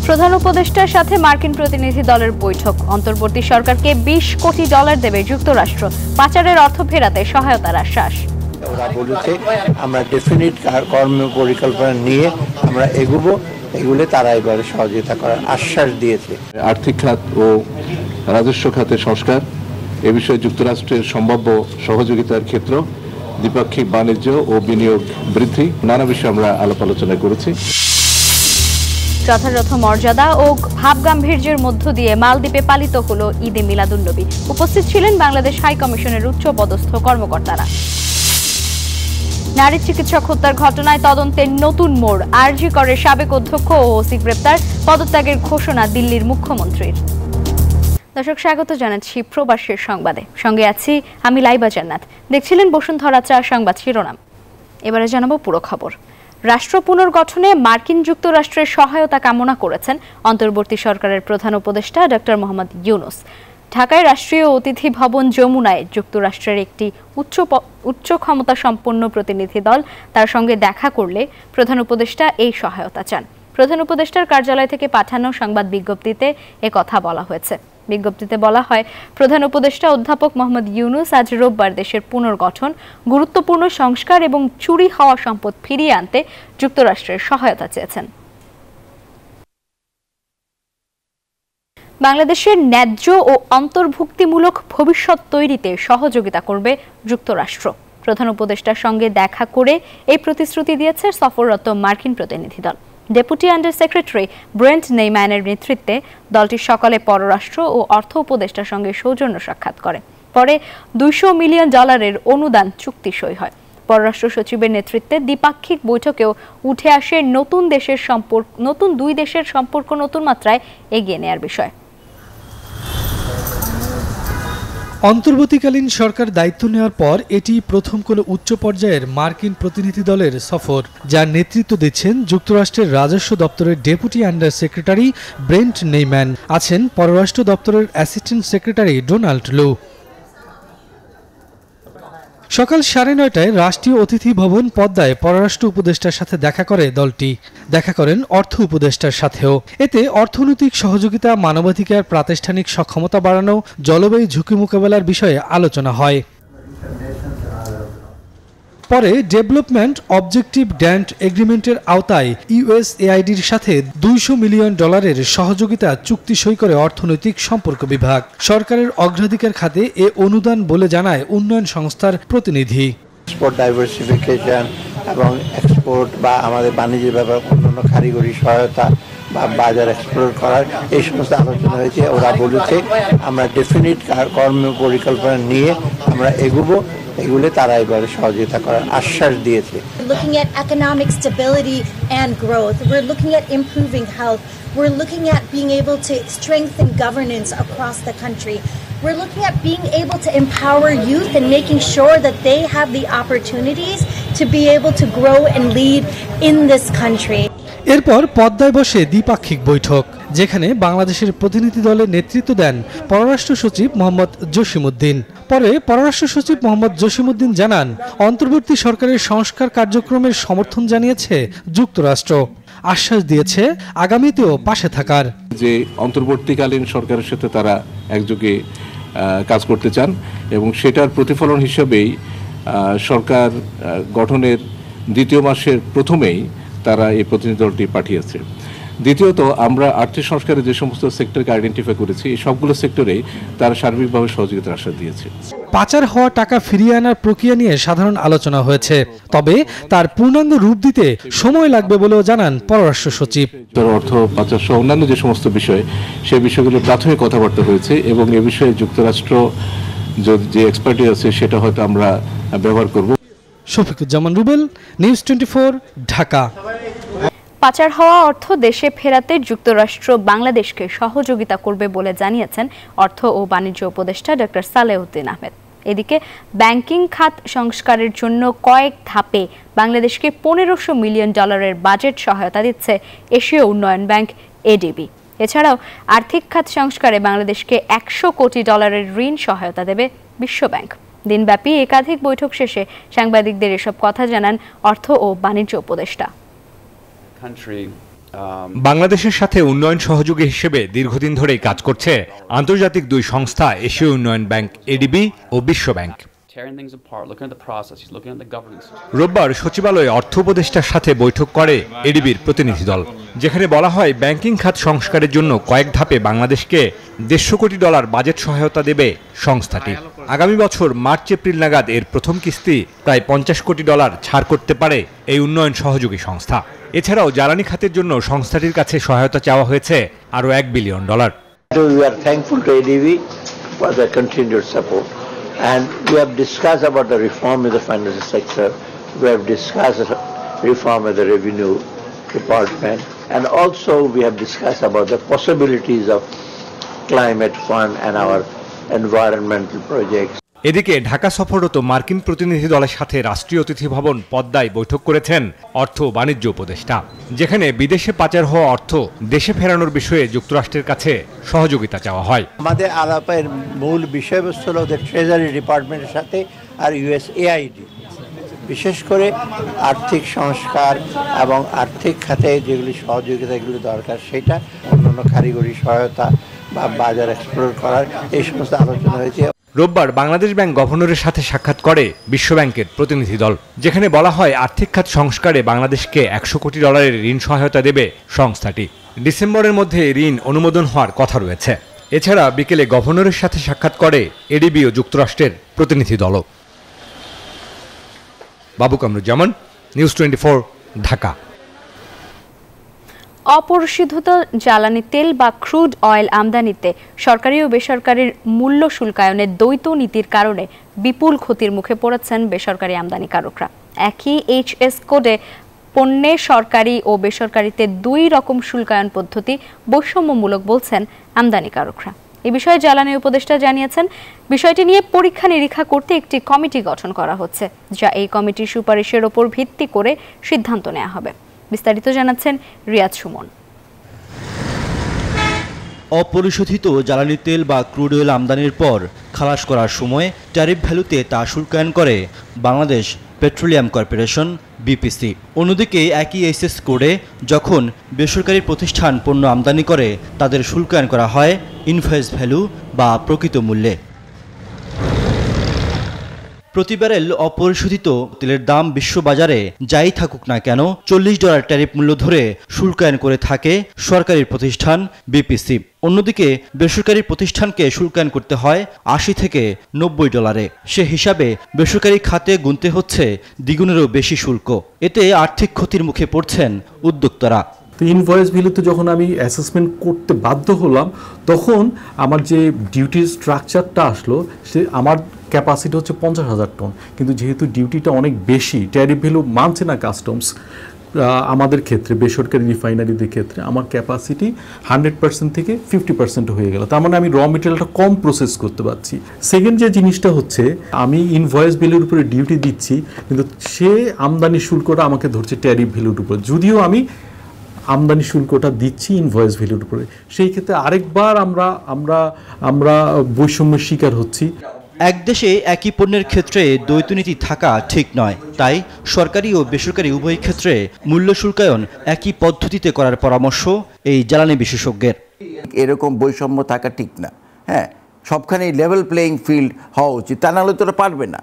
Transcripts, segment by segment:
প্রধান উপদেষ্টার সাথে মার্কিন প্রতিনিধি দলের বৈঠক। অন্তর্বর্তী সরকারকে $20 কোটি দেবে যুক্তরাষ্ট্র। পাচারের অর্থ ফেরাতে সহায়তার আশ্বাস। ওরা বলেছে আমরা ডেফিনিট কর্ম পরিকল্পনা নিয়ে আমরা এগুবো, এগুলো তারা এবারে সহযোগিতা করার আশ্বাস দিয়েছে। আর্থিক খাত ও রাজস্ব খাতের সংস্কার, এ বিষয়ে যুক্তরাষ্ট্রের সম্ভাব্য সহযোগিতার ক্ষেত্র, দ্বিপাক্ষিক বাণিজ্য ও বিনিয়োগ বৃদ্ধি, নানা বিষয়ে আমরা আলাপ আলোচনা করেছি। যথাযথ মর্যাদা ও ভাবগাম্ভীর্যের মধ্য দিয়ে মালদ্বীপে পালিত হলো ঈদে মিলাদুন্নবী। উপস্থিত ছিলেন বাংলাদেশ হাই কমিশনের উচ্চপদস্থ কর্মকর্তারা। নারী চিকিৎসক হত্যার ঘটনায় তদন্তের নতুন মোড়। আরজি করের সাবেক অধ্যক্ষ ও ওসি গ্রেপ্তার, পদত্যাগের ঘোষণা দিল্লির মুখ্যমন্ত্রীর। দর্শক, স্বাগত জানাচ্ছি প্রবাসের সংবাদে। সঙ্গে আছি আমি লাইবা জান্নাত। দেখছিলেন বসুন্ধরা চা সংবাদ শিরোনাম। এবারে জানাবো পুরো খবর। রাষ্ট্র পুনর্গঠনে মার্কিন যুক্তরাষ্ট্রের সহায়তা কামনা করেছেন অন্তর্বর্তী সরকারের প্রধান উপদেষ্টা ডক্টর মোহাম্মদ ইউনূস। ঢাকায় রাষ্ট্রীয় অতিথি ভবন যমুনায় যুক্তরাষ্ট্রের একটি উচ্চ ক্ষমতা সম্পন্ন প্রতিনিধি দল তার সঙ্গে দেখা করলে প্রধান উপদেষ্টা এই সহায়তা চান। প্রধান উপদেষ্টার কার্যালয় থেকে পাঠানো সংবাদ বিজ্ঞপ্তিতে কথা বলা হয়েছে। বিজ্ঞপ্তিতে বলা হয়, প্রধান উপদেষ্টা অধ্যাপক মোহাম্মদ ইউনূস আজ রোববার দেশের পুনর্গঠন, গুরুত্বপূর্ণ সংস্কার এবং চুরি হওয়া সম্পদ ফিরিয়ে আনতে যুক্তরাষ্ট্রের সহায়তা চেয়েছেন। বাংলাদেশের ন্যায্য ও অন্তর্ভুক্তিমূলক ভবিষ্যৎ তৈরিতে সহযোগিতা করবে যুক্তরাষ্ট্র। প্রধান উপদেষ্টার সঙ্গে দেখা করে এই প্রতিশ্রুতি দিয়েছে সফররত মার্কিন প্রতিনিধি দল। ডেপুটি আন্ডার সেক্রেটারি ব্রেন্ট নেইম্যানের নেতৃত্বে দলটি সকালে পররাষ্ট্র ও অর্থ উপদেষ্টার সঙ্গে সৌজন্য সাক্ষাৎ করে। পরে $200 মিলিয়ন অনুদান চুক্তি সই হয়। পররাষ্ট্র সচিবের নেতৃত্বে দ্বিপাক্ষিক বৈঠকেও উঠে আসে নতুন দুই দেশের সম্পর্ক নতুন মাত্রায় এগিয়ে নেওয়ার বিষয়। অন্তর্বর্তীকালীন সরকার দায়িত্ব নেওয়ার পর এটি প্রথম কোনো উচ্চ পর্যায়ের মার্কিন প্রতিনিধি দলের সফর, যার নেতৃত্ব দিচ্ছেন যুক্তরাষ্ট্রের রাজস্ব দপ্তরের ডেপুটি আন্ডার সেক্রেটারি ব্রেন্ট নেইম্যান। আছেন পররাষ্ট্র দপ্তরের অ্যাসিস্ট্যান্ট সেক্রেটারি ডোনাল্ড লু। সকাল 9:30টায় রাষ্ট্রীয় অতিথি ভবন পদ্মায় পররাষ্ট্র উপদেষ্টার সাথে দেখা করে দলটি। দেখা করেন অর্থ উপদেষ্টার সাথেও। এতে অর্থনৈতিক সহযোগিতা, মানবাধিকার, প্রাতিষ্ঠানিক সক্ষমতা বাড়ানো, জলবায়ু ঝুঁকি মোকাবেলার বিষয়ে আলোচনা হয়। পরে ডেভেলপমেন্ট অবজেক্টিভ গ্র্যান্ট এগ্রিমেন্টের আওতায় ইউএসএআইডির সাথে $200 মিলিয়ন সহযোগিতা চুক্তি সই করে অর্থনৈতিক সম্পর্ক বিভাগ। সরকারের অগ্রাধিকার খাতে এ অনুদান বলে জানায় উন্নয়ন সংস্থার প্রতিনিধি। এক্সপোর্ট ডাইভার্সিফিকেশন এবং এক্সপোর্ট বা আমাদের বাণিজ্যের ব্যাপারে অন্যান্য কারিগরি সহায়তা বা বাজার এক্সপ্লোর করার এই সমস্ত আলোচনা হয়েছে। ওরা বলেছে আমরা ডেফিনিট কর্ম পরিকল্পনা নিয়ে আমরা এগুবো, এগুলো তারা এবারে সহযোগিতা করার আশ্বাস দিয়েছে। Looking at economic stability and growth, we're looking at improving health, we're looking at being able to strengthen governance across the country. We're looking at being able to empower youth and making sure that they have the opportunities to be able to grow and lead in this country. এরপর পদ্মায় বসে দ্বিপাক্ষিক বৈঠক, যেখানে বাংলাদেশের প্রতিনিধি দলের নেতৃত্ব দেন পররাষ্ট্র সচিব মোহাম্মদ জসিমউদ্দিন। পরে পররাষ্ট্র সচিব মোহাম্মদ জসিমউদ্দিন জানান, অন্তর্বর্তী সরকারের সংস্কার কার্যক্রমের সমর্থন জানিয়েছে যুক্তরাষ্ট্র। আশ্বাস দিয়েছে আগামীতেও পাশে থাকার। যে অন্তর্বর্তীকালীন সরকারের সাথে তারা একযোগে কাজ করতে চান এবং সেটার প্রতিফলন হিসেবেই সরকার গঠনের দ্বিতীয় মাসের প্রথমেই তারা এই প্রতিনিধি দলটি পাঠিয়েছে। দ্বিতীয়ত, আমরা আর্থিক সংস্কারে যে সমস্ত সেক্টরকে আইডেন্টিফাই করেছি, এই সবগুলো সেক্টরেই তারা সার্বিকভাবে সহযোগিতার আশ্বাস দিয়েছে। পাচার হওয়া টাকা ফিরিয়ে আনার প্রক্রিয়া নিয়ে সাধারণ আলোচনা হয়েছে, তবে তার পূর্ণাঙ্গ রূপ দিতে সময় লাগবে বলেও জানান পররাষ্ট্র সচিব। অর্থ পাচার সহ অন্যান্য যে সমস্ত বিষয়, সেই বিষয়গুলো প্রাথমিক কথাবার্তা হয়েছে এবং এ বিষয়ে যুক্তরাষ্ট্র যে এক্সপার্টিস আছে সেটা হয়তো আমরা ব্যবহার করব। শফিকুজ্জামান রুবেল, নিউজ 24, ঢাকা। পাচার হওয়া অর্থ দেশে ফেরাতে যুক্তরাষ্ট্র বাংলাদেশকে সহযোগিতা করবে বলে জানিয়েছেন অর্থ ও বাণিজ্য উপদেষ্টা ডক্টর সালেউদ্দিন আহমেদ। এদিকে ব্যাংকিং খাত সংস্কারের জন্য কয়েক ধাপে বাংলাদেশকে $1500 মিলিয়ন বাজেট সহায়তা দিচ্ছে এশীয় উন্নয়ন ব্যাংক এডিবি। এছাড়াও আর্থিক খাত সংস্কারে বাংলাদেশকে $100 কোটি ঋণ সহায়তা দেবে বিশ্বব্যাংক। দিনব্যাপী একাধিক বৈঠক শেষে সাংবাদিকদের এসব কথা জানান অর্থ ও বাণিজ্য উপদেষ্টা। বাংলাদেশের সাথে উন্নয়ন সহযোগী হিসেবে দীর্ঘদিন ধরেই কাজ করছে আন্তর্জাতিক দুই সংস্থা এশীয় উন্নয়ন ব্যাংক এডিবি ও বিশ্ব ব্যাংক। রোববার সচিবালয়ে অর্থ উপদেষ্টার সাথে বৈঠক করে এডিবির প্রতিনিধি দল, যেখানে বলা হয় ব্যাংকিং খাত সংস্কারের জন্য কয়েক ধাপে বাংলাদেশকে $150 কোটি বাজেট সহায়তা দেবে সংস্থাটি। আগামী বছর মার্চ এপ্রিল নাগাদ এর প্রথম কিস্তি প্রায় $50 কোটি ছাড় করতে পারে এই উন্নয়ন সহযোগী সংস্থা। এছাড়াও জ্বালানি খাতের জন্য সংস্থাটির কাছে সহায়তা চাওয়া হয়েছে আরও $1 billion. We are thankful to ADB for the continued support. And we have discussed about the reform in the financial sector. We have discussed reform of the revenue department. And also we have discussed about the possibilities of climate fund and our environmental projects. এদিকে ঢাকা সফররত মার্কিন প্রতিনিধি দলের সাথে রাষ্ট্রীয় অতিথি ভবন পদ্মায় বৈঠক করেছেন অর্থ ও বাণিজ্য উপদেষ্টা, যেখানে বিদেশে পাচার হওয়া অর্থ দেশে ফেরানোর বিষয়ে যুক্তরাষ্ট্রের কাছে সহযোগিতা চাওয়া হয়। আমাদের আলাপের মূল বিষয়বস্তু হল ট্রেজারি ডিপার্টমেন্টের সাথে আর USAID, বিশেষ করে আর্থিক সংস্কার এবং আর্থিক খাতে যেগুলি সহযোগিতা এগুলি দরকার, সেটা অন্যান্য কারিগরি সহায়তা বা বাজার এক্সপ্লোর করার এই সমস্ত আলোচনা হয়েছে। রোববার বাংলাদেশ ব্যাংক গভর্নরের সাথে সাক্ষাৎ করে বিশ্ব ব্যাংকের প্রতিনিধি দল, যেখানে বলা হয় আর্থিক খাত সংস্কারে বাংলাদেশকে $100 কোটি ঋণ সহায়তা দেবে সংস্থাটি। ডিসেম্বরের মধ্যে ঋণ অনুমোদন হওয়ার কথা রয়েছে। এছাড়া বিকেলে গভর্নরের সাথে সাক্ষাৎ করে এডিবি ও যুক্তরাষ্ট্রের প্রতিনিধি দলও। বাবু কামরুজ্জামান, নিউজ 24, ঢাকা। অপরিশোধিত জ্বালানি তেল বা ক্রুড অয়েল আমদানিতে সরকারি ও বেসরকারির মূল্য শুল্কায়নের দ্বৈত নীতির কারণে বিপুল ক্ষতির মুখে পড়েছেন বেসরকারি আমদানিকারকরা। একই HS কোডে পণ্যে সরকারি ও বেসরকারিতে দুই রকম শুল্কায়ন পদ্ধতি বৈষম্যমূলক বলছেন আমদানিকারকরা। এই বিষয়ে জ্বালানি উপদেষ্টা জানিয়েছেন, বিষয়টি নিয়ে পরীক্ষা নিরীক্ষা করতে একটি কমিটি গঠন করা হচ্ছে, যা এই কমিটির সুপারিশের ওপর ভিত্তি করে সিদ্ধান্ত নেওয়া হবে। বিস্তারিত জানাচ্ছেন রিয়াদ সুমন। অপরিশোধিত জ্বালানি তেল বা ক্রুড অয়েল আমদানির পর খালাস করার সময় ট্যারিফ ভ্যালুতে তা শুল্কায়ন করে বাংলাদেশ পেট্রোলিয়াম কর্পোরেশন BPC। অন্যদিকে একই SS কোডে যখন বেসরকারি প্রতিষ্ঠান পণ্য আমদানি করে তাদের শুল্কায়ন করা হয় ইনভয়েস ভ্যালু বা প্রকৃত মূল্যে। প্রতি ব্যারেল অপরিশোধিত তেলের দাম বিশ্ববাজারে যাই থাকুক না কেন $40 ট্যারিফ মূল্য ধরে শুল্কায়ন করে থাকে সরকারি প্রতিষ্ঠান BPC। অন্যদিকে বেসরকারি প্রতিষ্ঠানকে শুল্কায়ন করতে হয় $80 থেকে $90। সে হিসাবে বেসরকারি খাতে গুনতে হচ্ছে দ্বিগুণেরও বেশি শুল্ক। এতে আর্থিক ক্ষতির মুখে পড়ছেন উদ্যোক্তারা। তো ইনভয়েস ভ্যালুতে যখন আমি অ্যাসেসমেন্ট করতে বাধ্য হলাম, তখন আমার যে ডিউটি স্ট্রাকচারটা আসলো, সে আমার ক্যাপাসিটি হচ্ছে 50,000 টন, কিন্তু যেহেতু ডিউটিটা অনেক বেশি, ট্যারিফ ভ্যালু মানছে না কাস্টমস আমাদের ক্ষেত্রে, বেসরকারি রিফাইনারিদের ক্ষেত্রে আমার ক্যাপাসিটি 100% থেকে 50% হয়ে গেল। তার মানে আমি র মেটেরিয়ালটা কম প্রসেস করতে পারছি। সেকেন্ড যে জিনিসটা হচ্ছে, আমি ইনভয়েস ভ্যালুর উপরে ডিউটি দিচ্ছি, কিন্তু সে আমদানি শুল্কটা আমাকে ধরছে ট্যারিফ ভ্যালুর উপর, যদিও আমি আমদানি শুল্কটা দিচ্ছি ইনভয়েস ভ্যালুর উপরে। সেই ক্ষেত্রে আরেকবার আমরা বৈষম্যের শিকার হচ্ছি। এক দেশে একই পণ্যের ক্ষেত্রে দ্বৈত নীতি থাকা ঠিক নয়, তাই সরকারি ও বেসরকারি উভয় ক্ষেত্রে মূল্য শুল্কায়ন একই পদ্ধতিতে করার পরামর্শ এই জ্বালানি বিশেষজ্ঞের। এরকম বৈষম্য থাকা ঠিক না। হ্যাঁ, সবখানেই লেভেল প্লেয়িং ফিল্ড হওয়া উচিত, তা নাহলে তো ওরা পারবে না।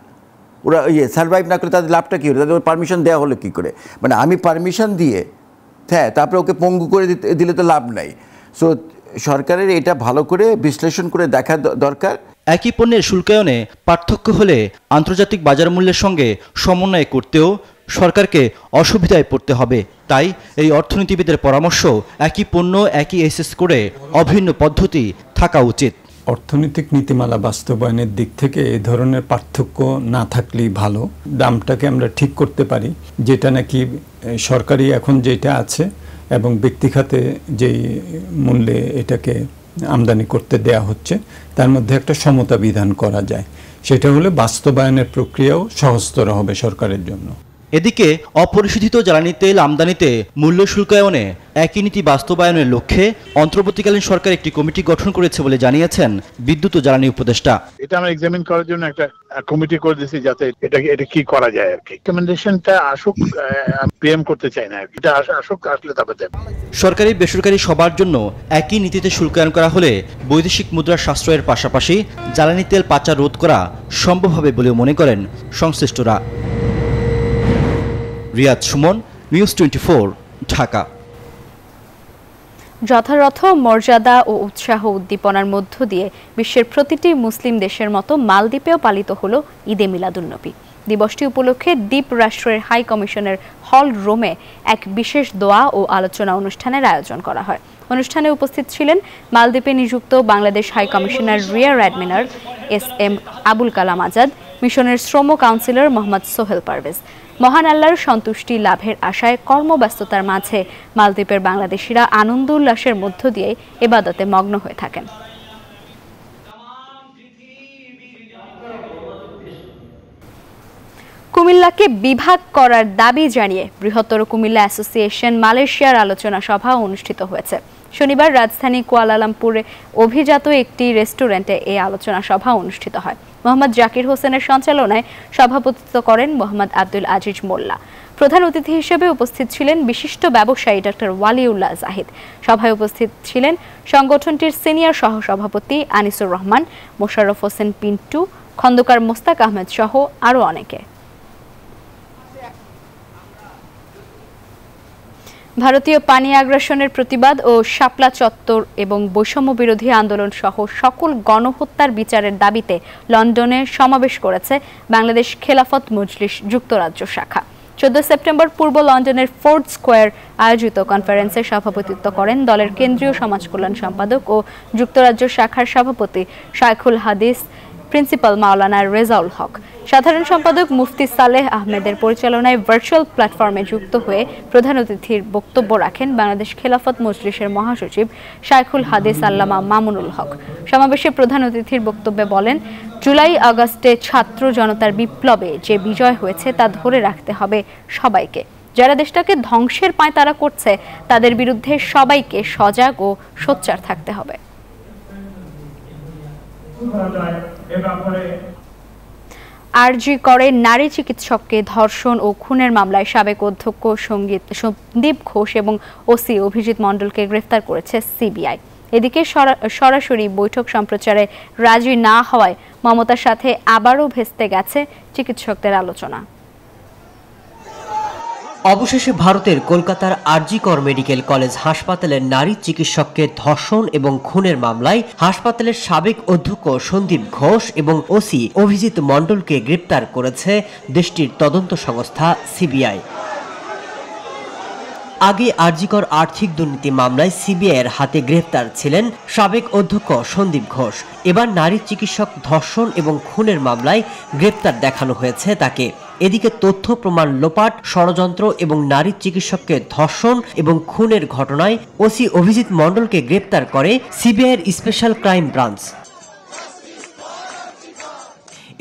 ওরা সার্ভাইভ না করে তাদের লাভটা কী হলো, তাদের পারমিশন দেওয়া হলো কী করে? মানে আমি পারমিশন দিয়ে হ্যাঁ তারপরে ওকে পঙ্গু করে দিলে তো লাভ নাই। সো সরকারের এটা ভালো করে বিশ্লেষণ করে দেখা দরকার। একই পণ্যের শুল্কায়নে পার্থক্য হলে আন্তর্জাতিক বাজার মূল্যের সঙ্গে সমন্বয় করতেও সরকারকে অসুবিধায় পড়তে হবে। তাই এই অর্থনীতিবিদের পরামর্শ, একই পণ্য একই SS কোডে অভিন্ন পদ্ধতি থাকা উচিত। অর্থনৈতিক নীতিমালা বাস্তবায়নের দিক থেকে এই ধরনের পার্থক্য না থাকলেই ভালো। দামটাকে আমরা ঠিক করতে পারি, যেটা নাকি সরকারি এখন যেটা আছে এবং ব্যক্তিখাতে যেই মূল্যে এটাকে আমদানি করতে দেয়া হচ্ছে, তার মধ্যে একটা সমতা বিধান করা যায়। সেটা হলে বাস্তবায়নের প্রক্রিয়াও সহজতর হবে সরকারের জন্য। এদিকে অপরিশোধিত জ্বালানি তেল আমদানিতে মূল্য শুল্কায়নে একই নীতি বাস্তবায়নের লক্ষ্যে অন্তর্বর্তীকালীন সরকার একটি কমিটি গঠন করেছে বলে জানিয়েছেন বিদ্যুৎ ও জ্বালানি উপদেষ্টা। এটা আমরা এক্সামিন করার জন্য একটা কমিটি করে দিয়েছি, যাতে এটা কি করা যায় আর কি। রিকমেন্ডেশনটা আসুক, পিএম করতে চাই না, এটা আসুক, আসলে তবে দেব। সরকারি বেসরকারি সবার জন্য একই নীতিতে শুল্কায়ন করা হলে বৈদেশিক মুদ্রার সাশ্রয়ের পাশাপাশি জ্বালানি তেল পাচার রোধ করা সম্ভব হবে বলেও মনে করেন সংশ্লিষ্টরা। রিয়াদ সুমন, নিউজ 24, ঢাকা। যথাযথ মর্যাদা ও উৎসাহ উদ্দীপনার মধ্য দিয়ে বিশ্বের প্রতিটি মুসলিম দেশের মতো মালদ্বীপেও পালিত হলো ঈদে মিলাদুন্নবী। দিবসটি উপলক্ষে দ্বীপ রাষ্ট্রের হাই কমিশনের হল রোমে এক বিশেষ দোয়া ও আলোচনা অনুষ্ঠানের আয়োজন করা হয়। অনুষ্ঠানে উপস্থিত ছিলেন মালদ্বীপে নিযুক্ত Bangladesh high commissioner rear admiral SM Abul Kalam Azad, মিশনের শ্রম কাউন্সিলর মোহাম্মদ সোহেল পারভেজ। মহান আল্লাহর সন্তুষ্টি লাভের আশায় কর্মব্যস্ততার মাঝে মালদ্বীপের বাংলাদেশিরা আনন্দ উল্লাসের মধ্য দিয়ে ইবাদতে মগ্ন হয়ে থাকেন। কুমিল্লাকে বিভাগ করার দাবি জানিয়ে বৃহত্তর কুমিল্লা অ্যাসোসিয়েশন মালয়েশিয়ার আলোচনা সভা অনুষ্ঠিত হয়েছে। শনিবার রাজধানী কুয়ালালামপুরে অভিজাত একটি রেস্টুরেন্টে এই আলোচনা সভা অনুষ্ঠিত হয়। মোহাম্মদ জাকির হোসেনের সঞ্চালনায় সভাপতিত্ব করেন মোহাম্মদ আব্দুল আজিজ মোল্লা। প্রধান অতিথি হিসেবে উপস্থিত ছিলেন বিশিষ্ট ব্যবসায়ী ডক্টর ওয়ালিউল্লাহ জাহিদ। সভায় উপস্থিত ছিলেন সংগঠনটির সিনিয়র সহসভাপতি আনিসুর রহমান, মোশাররফ হোসেন পিন্টু, খন্দকার মোস্তাক আহমেদ সহ আরও অনেকে। ভারতীয় পানি আগ্রাসনের প্রতিবাদ ও শাপলা চত্বর এবং বৈষম্য বিরোধী আন্দোলন সহ সকল গণহত্যার বিচারের দাবিতে লন্ডনে সমাবেশ করেছে বাংলাদেশ খেলাফত মজলিস যুক্তরাজ্য শাখা। 14 সেপ্টেম্বর পূর্ব লন্ডনের ফোর্ড স্কোয়ার আয়োজিত কনফারেন্সে সভাপতিত্ব করেন দলের কেন্দ্রীয় সমাজ কল্যাণ সম্পাদক ও যুক্তরাজ্য শাখার সভাপতি শায়খুল হাদিস প্রিন্সিপাল মাওলানা রেজাউল হক। সাধারণ সম্পাদক মুফতি সালেহ আহমেদের পরিচালনায় ভার্চুয়াল প্ল্যাটফর্মে যুক্ত হয়ে প্রধান অতিথির বক্তব্য রাখেন বাংলাদেশ খেলাফত মজলিসের মহাসচিব শায়খুল হাদিস আল্লামা মামুনুল হক। সমাবেশে প্রধান অতিথির বক্তব্যে বলেন, জুলাই আগস্টে ছাত্র জনতার বিপ্লবে যে বিজয় হয়েছে তা ধরে রাখতে হবে সবাইকে। যারা দেশটাকে ধ্বংসের পাঁয়তারা করছে তাদের বিরুদ্ধে সবাইকে সজাগ ও সোচ্চার থাকতে হবে। আরজি করে নারী চিকিৎসককে ধর্ষণ ও খুনের মামলায় সাবেক অধ্যক্ষ সন্দীপ ঘোষ এবং ওসি অভিজিৎ মণ্ডলকে গ্রেফতার করেছে সিবিআই। এদিকে সরাসরি বৈঠক সম্প্রচারে রাজি না হওয়ায় মমতার সাথে আবারও ভেস্তে গেছে চিকিৎসকদের আলোচনা। অবশেষে ভারতের কলকাতার আরজি কর মেডিকেল কলেজ হাসপাতালের নারী চিকিৎসককে ধর্ষণ এবং খুনের মামলায় হাসপাতালের সাবেক অধ্যক্ষ সন্দীপ ঘোষ এবং ওসি অভিজিৎ মণ্ডলকে গ্রেপ্তার করেছে দেশটির তদন্ত সংস্থা সিবিআই। আগে আরজিকর আর্থিক দুর্নীতি মামলায় সিবিআইয়ের হাতে গ্রেফতার ছিলেন সাবেক অধ্যক্ষ সন্দীপ ঘোষ। এবার নারী চিকিৎসক ধর্ষণ এবং খুনের মামলায় গ্রেপ্তার দেখানো হয়েছে তাকে। এদিকে তথ্য প্রমাণ লোপাট, ষড়যন্ত্র এবং নারী চিকিৎসককে ধর্ষণ এবং খুনের ঘটনায় ওসি অভিজিৎ মণ্ডলকে গ্রেপ্তার করে সিবিআইয়ের স্পেশাল ক্রাইম ব্রাঞ্চ।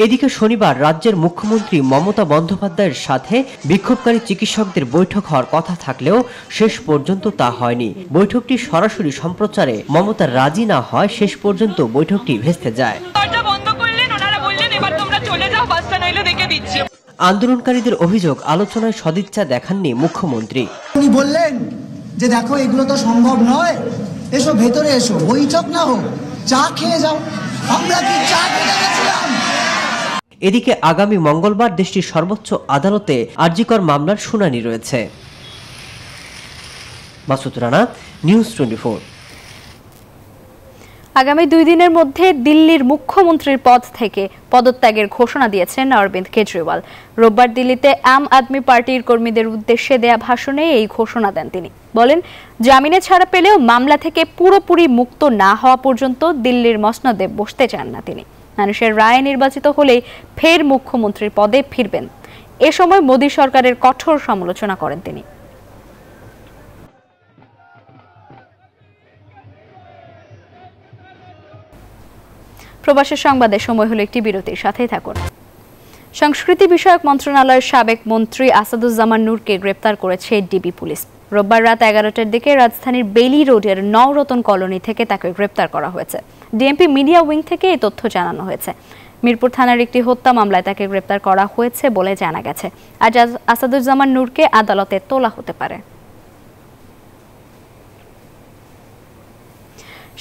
এদিকে শনিবার রাজ্যের মুখ্যমন্ত্রী মমতা বন্দ্যোপাধ্যায়ের সাথে বিক্ষোভকারী চিকিৎসকদের বৈঠক হওয়ার কথা থাকলেও শেষ পর্যন্ত তা হয়নি। বৈঠকটি সরাসরি সম্প্রচারে মমতা রাজি না হয় শেষ পর্যন্ত বৈঠকটি ভেস্তে যায়। আন্দোলনকারীদের অভিযোগ, আলোচনায় সদিচ্ছা দেখাননি মুখ্যমন্ত্রী। উনি বললেন যে দেখো এগুলো তো সম্ভব নয়, এসো ভেতরে এসো, বৈঠক না হোক, চা খেয়ে যাও। আমরা কি চা খেতে গেছিলাম? এদিকে আগামী মঙ্গলবার দেশটির সর্বোচ্চ আদালতে আরজিকর মামলার শুনানি রয়েছে। মাসুদ রানা, নিউজ 24। আগামী 2 দিনের মধ্যে দিল্লির মুখ্যমন্ত্রীর পদ থেকে পদত্যাগের ঘোষণা দিয়েছেন অরবিন্দ কেজরিওয়াল। রোববার দিল্লিতে আম আদমি পার্টির কর্মীদের উদ্দেশ্যে দেয়া ভাষণে এই ঘোষণা দেন তিনি। বলেন, জামিনে ছাড়া পেলেও মামলা থেকে পুরোপুরি মুক্ত না হওয়া পর্যন্ত দিল্লির মসনদে বসতে চান না তিনি। মানুষের রায়ে নির্বাচিত হলেই ফের মুখ্যমন্ত্রীর পদে ফিরবেন। এ সময় মোদী সরকারের কঠোর সমালোচনা করেন তিনি। প্রবাসের সংবাদের সময় হলো একটি বিরতির, সাথেই থাকুন। সংস্কৃতি বিষয়ক মন্ত্রণালয়ের সাবেক মন্ত্রী আসাদুজ্জামান নূরকে গ্রেপ্তার করেছে ডিবি পুলিশ। রোববার রাত 11টার দিকে রাজধানীর বেইলি রোডের নওরতন কলোনি থেকে তাকে গ্রেপ্তার করা হয়েছে। ডিএমপি মিডিয়া উইং থেকে এই তথ্য জানানো হয়েছে। মিরপুর থানার একটি হত্যা মামলায় তাকে গ্রেপ্তার করা হয়েছে বলে জানা গেছে। আজ আসাদুজ্জামান নূরকে আদালতে তোলা হতে পারে।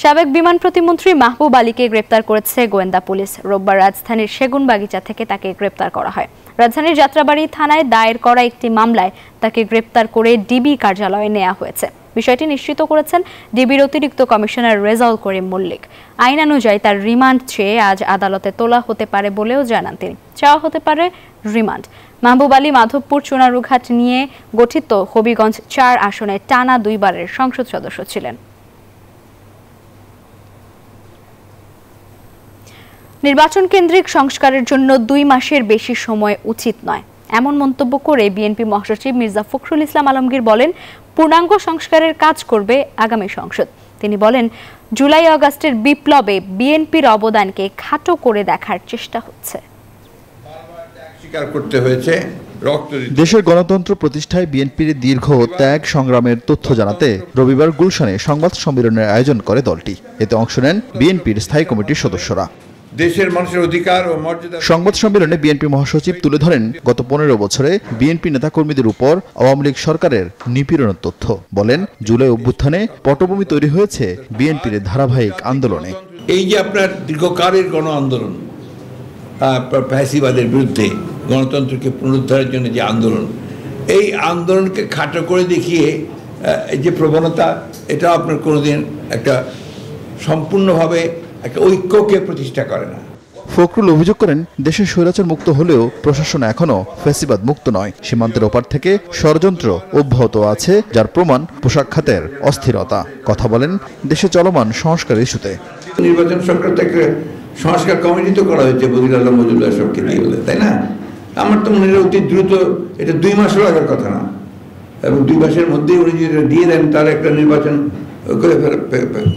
সাবেক বিমান প্রতিমন্ত্রী মাহবুব আলীকে গ্রেপ্তার করেছে গোয়েন্দা পুলিশ। রোববার রাজধানীর সেগুনবাগিচা থেকে তাকে গ্রেপ্তার করা হয়। রাজধানীর যাত্রাবাড়ি থানায় দায়ের করা একটি মামলায় তাকে গ্রেপ্তার করে ডিবি কার্যালয়ে নেওয়া হয়েছে। বিষয়টি নিশ্চিত করেছেন ডিবির অতিরিক্ত কমিশনার রেজাউল করিম মল্লিক। আইনানুযায়ী তার রিমান্ড চেয়ে আজ আদালতে তোলা হতে পারে বলেও জানান তিনি। চাওয়া হতে পারে রিমান্ড। মাহবুব আলী মাধবপুর চুনারুঘাট নিয়ে গঠিত হবিগঞ্জ 4 আসনে টানা 2 বারের সংসদ সদস্য ছিলেন। নির্বাচন কেন্দ্রিক সংস্কারের জন্য 2 মাসের বেশি সময় উচিত নয়, এমন মন্তব্য করে বিএনপি মহাসচিব মির্জা ফখরুল ইসলাম আলমগীর বলেন, পূর্ণাঙ্গ সংস্কারের কাজ করবে আগামী সংসদ। তিনি বলেন, জুলাই আগস্টের বিপ্লবে বিএনপির অবদানকে খাটো করে দেখার চেষ্টা হচ্ছে। দেশের গণতন্ত্র প্রতিষ্ঠায় বিএনপির দীর্ঘ ত্যাগ সংগ্রামের তথ্য জানাতে রবিবার গুলশানে সংবাদ সম্মেলনের আয়োজন করে দলটি। এতে অংশ নেন বিএনপির স্থায়ী কমিটির সদস্যরা। দেশের মানুষের অধিকার ও মর্যাদা সংবাদ সম্মেলনে বিএনপি মহাসচিব তুলে ধরেন গত 15 বছরে বিএনপি নেতাকর্মীদের উপর আওয়ামী লীগ সরকারের নিপীড়নের তথ্য। বলেন, জুলাই অভ্যুত্থানে পটভূমি তৈরি হয়েছে বিএনপির ধারাবাহিক আন্দোলনে। এই যে আপনার দীর্ঘকালের গণ আন্দোলন, ফ্যাসিবাদের বিরুদ্ধে গণতন্ত্রকে পুনরুদ্ধারের জন্য যে আন্দোলন, এই আন্দোলনকে খাটো করে দেখিয়ে যে প্রবণতা, এটা আপনার কোনোদিন একটা সম্পূর্ণভাবে একটা ঐক্যকে প্রতিষ্ঠা করে না। ফখরুল অভিযোগ করেন, দেশের স্বৈরাচার মুক্ত হলেও প্রশাসন এখনো ফ্যাসিবাদ মুক্ত নয়। সীমান্তের ওপার থেকে ষড়যন্ত্র অব্যাহত আছে, যার প্রমাণ পোশাক খাতের অস্থিরতা। কথা বলেন দেশে চলমান সংস্কার ইস্যুতে। নির্বাচন সংক্রান্ত একটা সংস্কার কমিটি তো করা হয়েছে বদির আলম মজুমদার সবকে দিয়ে বলে, তাই না? আমার তো মনে হয় অতি দ্রুত, এটা 2 মাসের আগের কথা না, এবং 2 মাসের মধ্যেই উনি যদি দিয়ে দেন তাহলে একটা নির্বাচন করে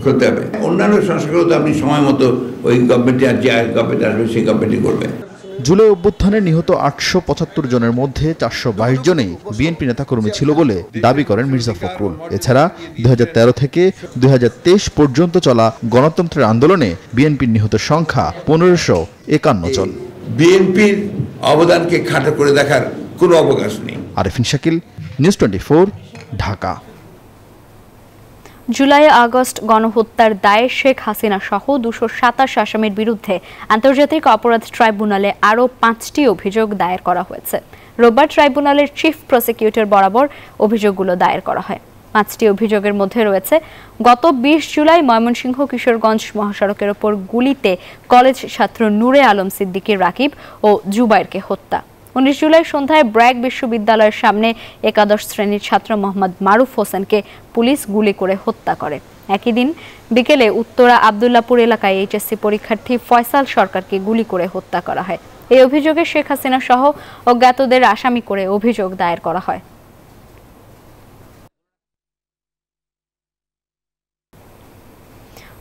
করতে হবে। অন্যান্য সংস্কারও তো আপনি সময় মতো ওই গভর্নমেন্টে যে গভর্নমেন্ট আসবে সেই গভর্নমেন্টই করবে। জুলাই অভ্যুত্থানে নিহত 875 জনের মধ্যে 422 জনেই বিএনপি নেতাকর্মী ছিল বলে দাবি করেন মির্জা ফখরুল। এছাড়া 2013 থেকে 2023 পর্যন্ত চলা গণতন্ত্রের আন্দোলনে বিএনপির নিহত সংখ্যা 1551 জন। বিএনপির অবদানকে খাটো করে দেখার কোনো অবকাশ নেই। Arefin Shakil, news 24, Dhaka. July August গণহত্যার দায়ে শেখ হাসিনা সহ 227 আসামির বিরুদ্ধে আন্তর্জাতিক অপরাধ ট্রাইব্যুনালে আরও 5টি অভিযোগ দায়ের করা হয়েছে। রোববার ট্রাইব্যুনালের চিফ প্রসিকিউটর বরাবর অভিযোগগুলো দায়ের করা হয়। 5টি অভিযোগের মধ্যে রয়েছে গত 20 জুলাই ময়মনসিংহ কিশোরগঞ্জ মহাসড়কের ওপর গুলিতে কলেজ ছাত্র নূরে আলম সিদ্দিকী রাকিব ও জুবাইরকে হত্যা। 19 জুলাই সন্ধ্যায় ব্র্যাক বিশ্ববিদ্যালয়ের সামনে একাদশ শ্রেণীর ছাত্র মোহাম্মদ মারুফ হোসেনকে পুলিশ গুলি করে হত্যা করে। একই দিন বিকেলে উত্তরা আবদুল্লাপুর এলাকায় এইচএসসি পরীক্ষার্থী ফয়সাল সরকারকে গুলি করে হত্যা করা হয়। এই অভিযোগে শেখ হাসিনা সহ অজ্ঞাতদের আসামি করে অভিযোগ দায়ের করা হয়।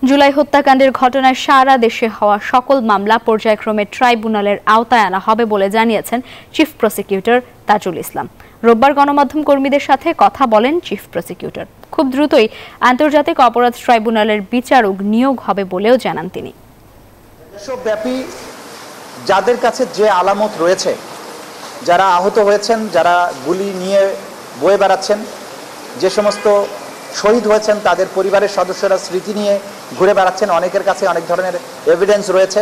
জুলাই হত্যাকাণ্ডের ঘটনায় সারা দেশে হওয়া সকল মামলা পর্যায়ক্রমে ট্রাইব্যুনালের আওতায় আনা হবে বলে জানিয়েছেন চিফ প্রসিকিউটর তাজুল ইসলাম। রোববার গণমাধ্যম কর্মীদের সাথে কথা বলেন চিফ প্রসিকিউটর। খুব দ্রুতই আন্তর্জাতিক অপরাধ ট্রাইব্যুনালের বিচারক নিয়োগ হবে বলেও জানান তিনি। দেশব্যাপী যাদের কাছে যে আলামত রয়েছে, যারা আহত হয়েছেন, যারা গুলি নিয়ে বয়ে বেড়াচ্ছেন, যে সমস্ত শহীদ হয়েছেন তাদের পরিবারের সদস্যরা স্মৃতি নিয়ে ঘুরে বেড়াচ্ছেন, অনেকের কাছে অনেক ধরনের এভিডেন্স রয়েছে।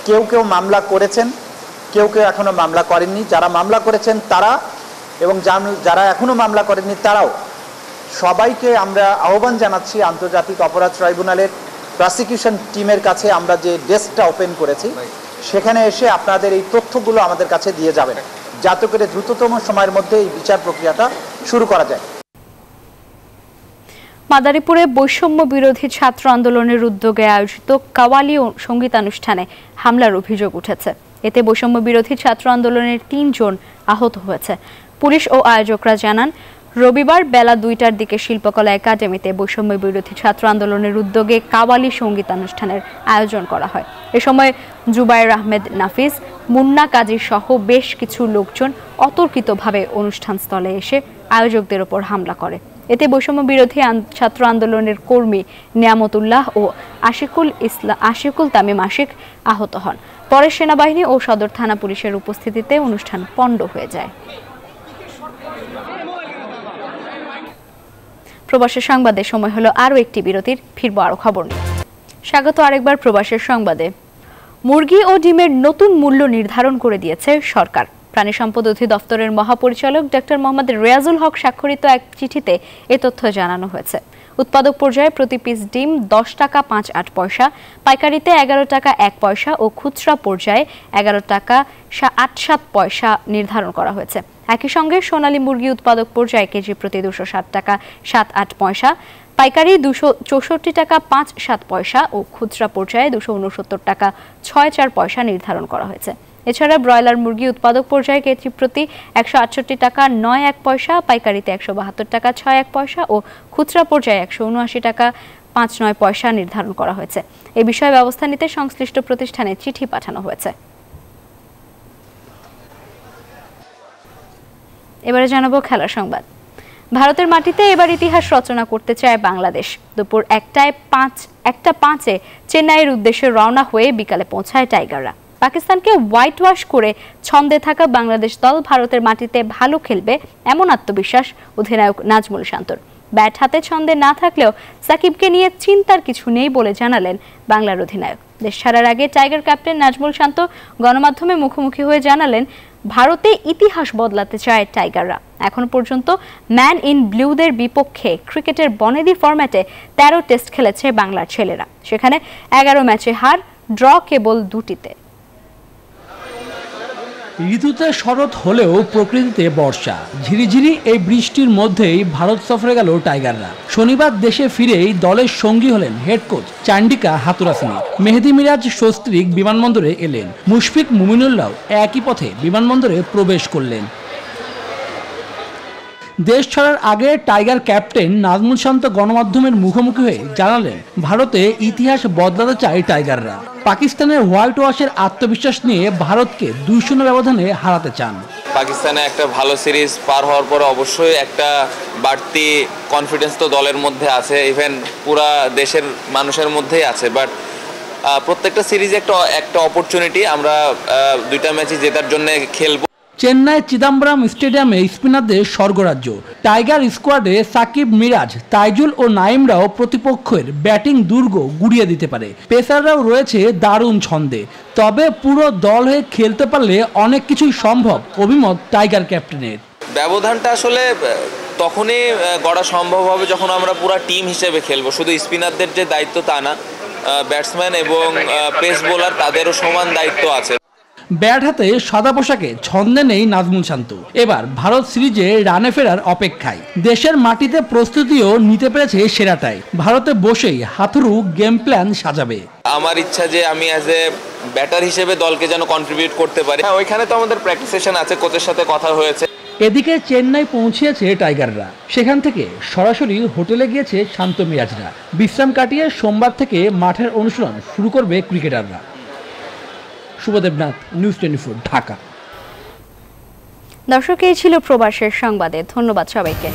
কেউ কেউ মামলা করেছেন, কেউ কেউ এখনো মামলা করেননি। যারা মামলা করেছেন তারা এবং যারা এখনো মামলা করেননি তারাও, সবাইকে আমরা আহ্বান জানাচ্ছি আন্তর্জাতিক অপরাধ ট্রাইব্যুনালের প্রসিকিউশন টিমের কাছে আমরা যে ডেস্কটা ওপেন করেছি সেখানে এসে আপনাদের এই তথ্যগুলো আমাদের কাছে দিয়ে যাবেন, যাতে করে দ্রুততম সময়ের মধ্যে এই বিচার প্রক্রিয়াটা শুরু করা যায়। মাদারীপুরে বৈষম্য বিরোধী ছাত্র আন্দোলনের উদ্যোগে আয়োজিত কাওয়ালি সঙ্গীতানুষ্ঠানে হামলার অভিযোগ উঠেছে। এতে বৈষম্য বিরোধী ছাত্র আন্দোলনের 3 জন আহত হয়েছে। পুলিশ ও আয়োজকরা জানান, রবিবার বেলা 2টার দিকে শিল্পকলা একাডেমিতে বৈষম্য বিরোধী ছাত্র আন্দোলনের উদ্যোগে কাওয়ালি সঙ্গীতানুষ্ঠানের আয়োজন করা হয়। এ সময় জুবায়ের আহমেদ নাফিস, মুন্না কাজী সহ বেশ কিছু লোকজন অতর্কিতভাবে অনুষ্ঠানস্থলে এসে আয়োজকদের ওপর হামলা করে। এতে বৈষম্য বিরোধী ছাত্র আন্দোলনের কর্মী নিয়ামতুল্লাহ ও আশিকুল তামিম আশিক আহত হন। পরে সেনাবাহিনী ও সদর থানা পুলিশের উপস্থিতিতে অনুষ্ঠান পণ্ড হয়ে যায়। প্রবাসের সংবাদে সময় হলো আরও একটি বিরতির, ফিরবো আরও খবর নিয়ে। স্বাগত আরেকবার প্রবাসের সংবাদে। মুরগি ও ডিমের নতুন মূল্য নির্ধারণ করে দিয়েছে সরকার। প্রাণী সম্পদ অধিদপ্তরের মহাপরিচালক ডক্টর মোহাম্মদ রিয়াজুল হক স্বাক্ষরিত এক চিঠিতে এ তথ্য জানানো হয়েছে। উৎপাদক পর্যায়ে প্রতি পিস ডিম 10 টাকা 5-8 পয়সা, পাইকারিতে 11 টাকা 1 পয়সা ও খুচরা পর্যায়ে 11 টাকা 8-7 পয়সা নির্ধারণ করা হয়েছে। একই সঙ্গে সোনালী মুরগি উৎপাদক পর্যায়ে কেজি প্রতি 260 টাকা 7-8 পয়সা, পাইকারি 264 টাকা 5-7 পয়সা ও খুচরা পর্যায়ে 269 টাকা 6-4 পয়সা নির্ধারণ করা হয়েছে। এছাড়া ব্রয়লার মুরগি উৎপাদক পর্যায়ে কেজি প্রতি 168 টাকা 9-1 পয়সা, পাইকারিতে 172 টাকা 6-1 পয়সা ও খুচরা পর্যায়ে 179 টাকা 5-9 পয়সা নির্ধারণ করা হয়েছে। এই বিষয়ে ব্যবস্থা নিতে সংশ্লিষ্ট প্রতিষ্ঠানে চিঠি পাঠানো হয়েছে। এবারে জানাবো খেলার সংবাদ। ভারতের মাটিতে এবার ইতিহাস রচনা করতে চায় বাংলাদেশ। দুপুর 1:05 চেন্নাইয়ের উদ্দেশ্যে রওনা হয়ে বিকালে পৌঁছায় টাইগাররা। পাকিস্তানকে হোয়াইট ওয়াশ করে ছন্দে থাকা বাংলাদেশ দল ভারতের মাটিতে ভালো খেলবে এমন আত্মবিশ্বাস অধিনায়ক নাজমুল শান্তর। ব্যাট হাতে ছন্দে না থাকলেও সাকিবকে নিয়ে চিন্তার কিছু নেই বলে জানালেন বাংলার অধিনায়ক। দেশ ছাড়ার আগে টাইগার ক্যাপ্টেন নাজমুল শান্ত গণমাধ্যমে মুখোমুখি হয়ে জানালেন, ভারতে ইতিহাস বদলাতে চায় টাইগাররা। এখন পর্যন্ত ম্যান ইন ব্লুদের বিপক্ষে ক্রিকেটের বনেদি ফরম্যাটে 13 টেস্ট খেলেছে বাংলার ছেলেরা। সেখানে 11 ম্যাচে হার, ড্র কেবল 2টিতে। ঋতুতে শরৎ হলেও প্রকৃতিতে বর্ষা। ঝিরিঝিরি এই বৃষ্টির মধ্যেই ভারত সফরে গেল টাইগাররা। শনিবার দেশে ফিরেই দলের সঙ্গী হলেন হেড কোচ চান্ডিকা হাতুরাসিনী। মেহেদি মিরাজ সস্ত্রীক বিমানবন্দরে এলেন। মুশফিক মুমিনুল্লাহ একই পথে বিমানবন্দরে প্রবেশ করলেন। দেশ ছাড়ার আগে টাইগার ক্যাপ্টেন নাজমুল শান্ত গণমাধ্যমের মুখোমুখি হয়ে জানালেন, ভারতে ইতিহাস বদলাতে চায় টাইগাররা। পাকিস্তানের হোয়াইট ওয়াশের আত্মবিশ্বাস নিয়ে ভারতকে 2-0 ব্যবধানে হারাতে চান। পাকিস্তানে একটা ভালো সিরিজ পার হওয়ার পরে অবশ্যই একটা বাড়তি কনফিডেন্স তো দলের মধ্যে আছে, ইভেন পুরা দেশের মানুষের মধ্যেই আছে। বাট প্রত্যেকটা সিরিজে একটা অপরচুনিটি, আমরা 2টা ম্যাচই জেতার জন্য খেলবো। চেন্নাই চিদাম্বরম স্টেডিয়ামে স্পিনারদের স্বর্গরাজ্য। টাইগার স্কোয়াডে সাকিব, মিরাজ, তাইজুল ও নাইমরাও প্রতিপক্ষের ব্যাটিং দুর্গ গুড়িয়ে দিতে পারে। পেসাররাও রয়েছে দারুণ ছন্দে। তবে পুরো দল হয়ে খেলতে পারলে অনেক কিছুই সম্ভব, অভিমত টাইগার ক্যাপ্টেনের। ব্যবধানটা আসলে তখনই গড়া সম্ভব হবে যখন আমরা পুরো টিম হিসেবে খেলবো। শুধু স্পিনারদের যে দায়িত্ব তা না, ব্যাটসম্যান এবং পেস বোলার তাদেরও সমান দায়িত্ব আছে। ব্যাট হাতে সাদা পোশাকে ছন্দে নেই নাজমুল শান্ত। এবার ভারত সিরিজে রানে ফেরার অপেক্ষায়। দেশের মাটিতে প্রস্তুতিও নিতে পেরেছে সেরাটাই। ভারতে বসেই হাথুরু গেম প্ল্যান সাজাবে। আমার ইচ্ছা যে আমি অ্যাজ এ ব্যাটার হিসেবে দলকে যেন কন্ট্রিবিউট করতে পারি। ওইখানে তো আমাদের প্র্যাকটিস সেশন আছে, কোচের সাথে কথা হয়েছে। এদিকে চেন্নাই পৌঁছেছে টাইগাররা। সেখান থেকে সরাসরি হোটেলে গিয়েছে শান্ত মিরাজরা। বিশ্রাম কাটিয়ে সোমবার থেকে মাঠের অনুশীলন শুরু করবে ক্রিকেটাররা। শুভদেবনাথ, নিউজ 24, ঢাকা। দর্শক, এই ছিল প্রবাসের সংবাদে। ধন্যবাদ সবাইকে।